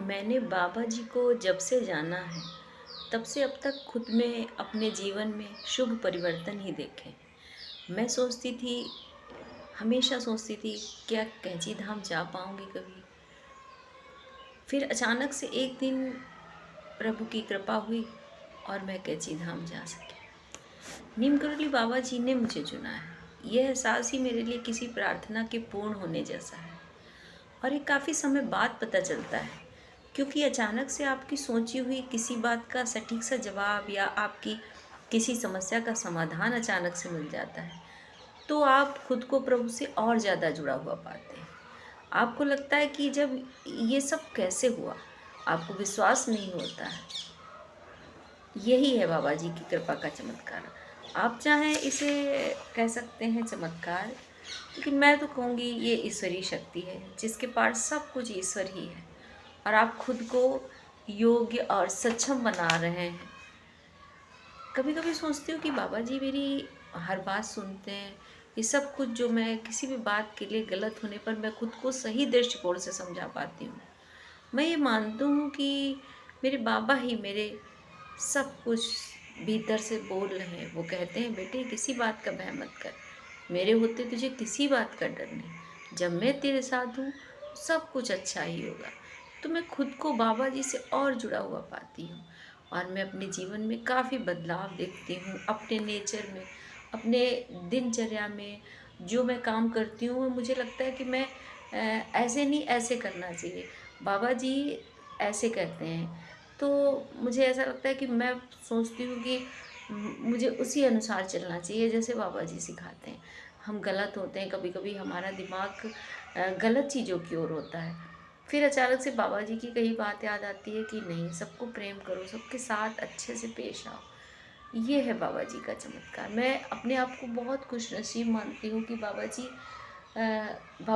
मैंने बाबा जी को जब से जाना है, तब से अब तक खुद में अपने जीवन में शुभ परिवर्तन ही देखे। मैं सोचती थी, हमेशा सोचती थी, क्या कैंची धाम जा पाऊँगी कभी? फिर अचानक से एक दिन प्रभु की कृपा हुई और मैं कैंची धाम जा सकी। नीम करोली बाबा जी ने मुझे चुना है। यह एहसास ही मेरे लिए किसी प्रार्थना के पूर्ण होने जैसा है। और ये काफ़ी समय बाद पता चलता है, क्योंकि अचानक से आपकी सोची हुई किसी बात का सटीक सा जवाब या आपकी किसी समस्या का समाधान अचानक से मिल जाता है, तो आप खुद को प्रभु से और ज़्यादा जुड़ा हुआ पाते हैं। आपको लगता है कि जब ये सब कैसे हुआ, आपको विश्वास नहीं होता है। यही है बाबा जी की कृपा का चमत्कार। आप चाहें इसे कह सकते हैं चमत्कार, लेकिन मैं तो कहूँगी ये ईश्वरीय शक्ति है, जिसके पास सब कुछ ईश्वर ही है और आप खुद को योग्य और सक्षम बना रहे हैं। कभी कभी सोचती हूँ कि बाबा जी मेरी हर बात सुनते हैं। ये सब कुछ जो मैं किसी भी बात के लिए गलत होने पर मैं खुद को सही दृष्टिकोण से समझा पाती हूँ। मैं ये मानती हूँ कि मेरे बाबा ही मेरे सब कुछ भीतर से बोल रहे हैं। वो कहते हैं, बेटे किसी बात का भय मत कर, मेरे होते तुझे किसी बात का डर नहीं। जब मैं तेरे साथ हूँ सब कुछ अच्छा ही होगा। तो मैं खुद को बाबा जी से और जुड़ा हुआ पाती हूँ और मैं अपने जीवन में काफ़ी बदलाव देखती हूँ। अपने नेचर में, अपने दिनचर्या में जो मैं काम करती हूँ, मुझे लगता है कि मैं ऐसे नहीं, ऐसे करना चाहिए। बाबा जी ऐसे कहते हैं, तो मुझे ऐसा लगता है कि मैं सोचती हूँ कि मुझे उसी अनुसार चलना चाहिए जैसे बाबा जी सिखाते हैं। हम गलत होते हैं, कभी कभी हमारा दिमाग गलत चीज़ों की ओर होता है। फिर अचानक से बाबा जी की कई बात याद आती है कि नहीं, सबको प्रेम करो, सबके साथ अच्छे से पेश आओ। ये है बाबा जी का चमत्कार। मैं अपने आप को बहुत खुशनसीब मानती हूँ कि बाबा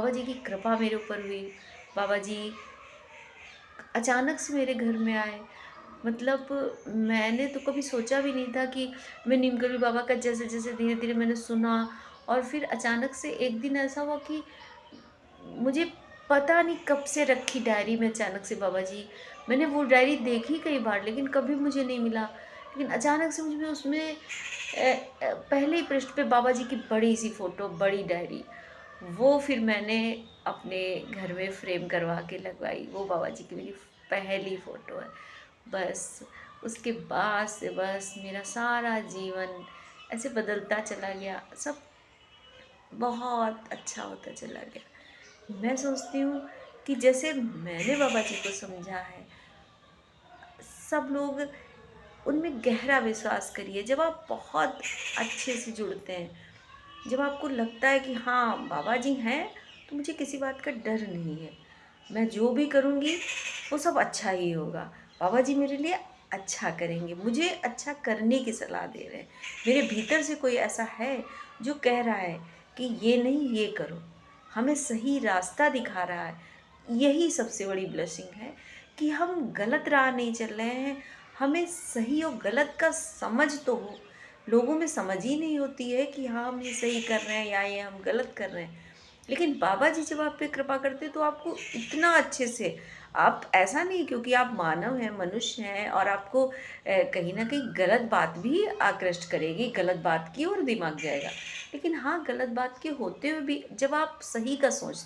जी की कृपा मेरे ऊपर हुई। बाबा जी अचानक से मेरे घर में आए। मतलब मैंने तो कभी सोचा भी नहीं था कि मैं नीम करौली बाबा का जैसे जैसे धीरे धीरे मैंने सुना, और फिर अचानक से एक दिन ऐसा हुआ कि मुझे पता नहीं कब से रखी डायरी में अचानक से बाबा जी, मैंने वो डायरी देखी कई बार लेकिन कभी मुझे नहीं मिला। लेकिन अचानक से मुझे उसमें पहले ही पृष्ठ पे बाबा जी की बड़ी सी फ़ोटो, बड़ी डायरी, वो फिर मैंने अपने घर में फ्रेम करवा के लगवाई। वो बाबा जी की मेरी पहली फ़ोटो है। बस उसके बाद से बस मेरा सारा जीवन ऐसे बदलता चला गया, सब बहुत अच्छा होता चला गया। मैं सोचती हूँ कि जैसे मैंने बाबा जी को समझा है, सब लोग उनमें गहरा विश्वास करिए। जब आप बहुत अच्छे से जुड़ते हैं, जब आपको लगता है कि हाँ बाबा जी हैं, तो मुझे किसी बात का डर नहीं है। मैं जो भी करूँगी वो सब अच्छा ही होगा। बाबा जी मेरे लिए अच्छा करेंगे, मुझे अच्छा करने की सलाह दे रहे हैं। मेरे भीतर से कोई ऐसा है जो कह रहा है कि ये नहीं, ये करो, हमें सही रास्ता दिखा रहा है। यही सबसे बड़ी ब्लेसिंग है कि हम गलत राह नहीं चल रहे हैं। हमें सही और गलत का समझ तो हो। लोगों में समझ ही नहीं होती है कि हाँ हम ये सही कर रहे हैं या ये हम गलत कर रहे हैं। लेकिन बाबा जी जब आप पे कृपा करते हैं तो आपको इतना अच्छे से, आप ऐसा नहीं, क्योंकि आप मानव हैं, मनुष्य हैं, और आपको कहीं ना कहीं गलत बात भी आकृष्ट करेगी, गलत बात की ओर दिमाग जाएगा। लेकिन हाँ, गलत बात के होते हुए भी जब आप सही का सोच